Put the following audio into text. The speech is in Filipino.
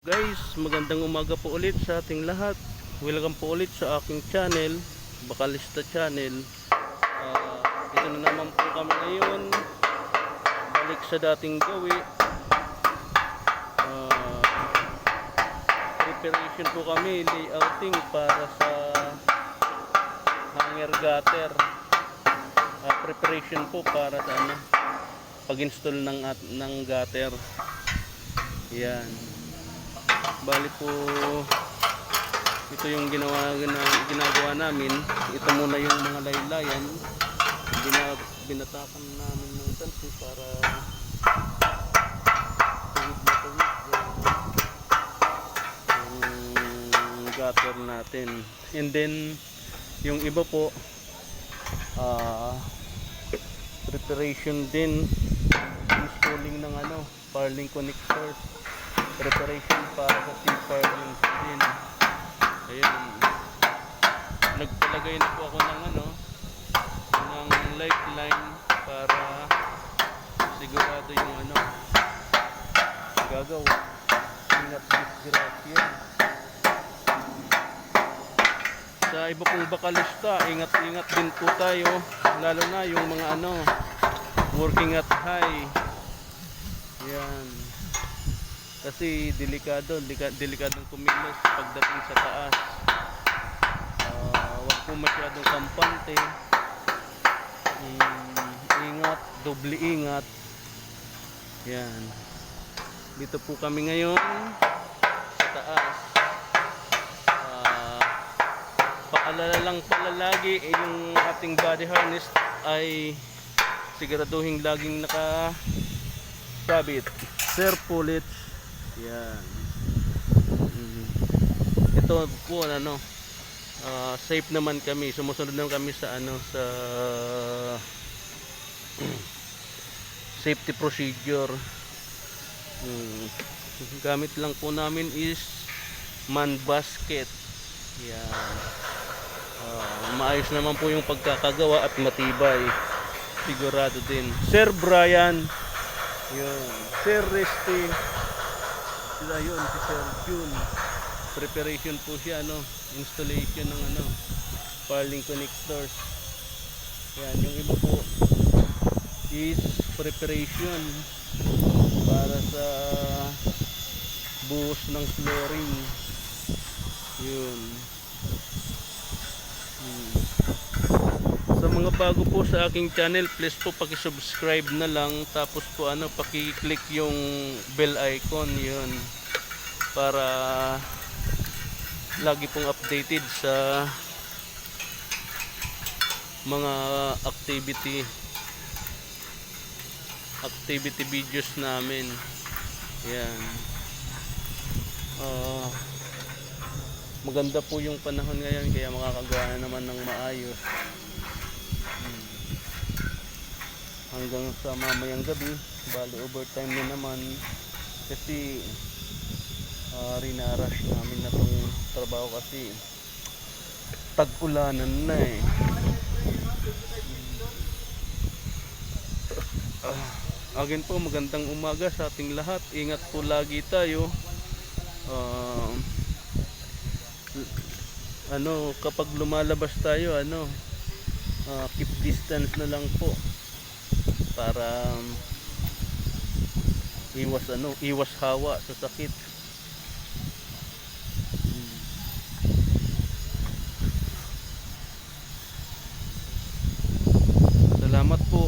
Guys, magandang umaga po ulit sa ating lahat. Welcome po ulit sa aking channel, Bakalista Channel. Ito na naman po kami ngayon, balik sa dating gawi. Preparation po kami, layouting para sa hanger gutter. Preparation po para sa pag-install ng gutter. Yan. Bali po, ito yung ginagawa namin. Ito muna yung mga laylayan. Binatakan namin ng tansi para tuwid na tuwid yung gutter natin. And then yung iba po, preparation din, installing ng purling connectors, preparation para sa T-purling din. Ayun, nagpalagay na po ako ng lifeline para sigurado yung gagawa. Ingat disgrasya. Sa iba pong bakalista, ingat-ingat din po tayo, lalo na yung mga working at high. Yan. Kasi delikadong kumilos pagdating sa taas. Wag po masyadong kampante. Ingat, doble ingat. Yan. Dito po kami ngayon sa taas. Paalala lang pala lagi, yung ating body harness ay siguraduhin laging nakasabit. Sir Pullets. Yan. Ito po safe naman kami. Sumusunod naman kami sa sa safety procedure. Gamit lang po namin is man basket. Yan. Maayos naman po yung pagkakagawa at matibay. Sigurado din. Sir Brian. Yun. Sir Resty. Sila yun, si Sir June. Preparation po siya, installation ng purling connectors. Yan, yung iba po is preparation para sa buhos ng flooring. Yun. Sa mga bago po sa aking channel, please po paki-subscribe na lang, tapos po paki-click yung bell icon, yun, para lagi pong updated sa mga activity videos namin. Yan. Maganda po yung panahon ngayon, kaya makakagawa na naman ng maayos hanggang sa mamayang gabi. Bali overtime na naman kasi rinarash namin na tong trabaho kasi tag-ulanan na Again po, magandang umaga sa ating lahat. Ingat po lagi tayo. Kapag lumalabas tayo, keep distance na lang po para iwas hawa sa sakit. Salamat po.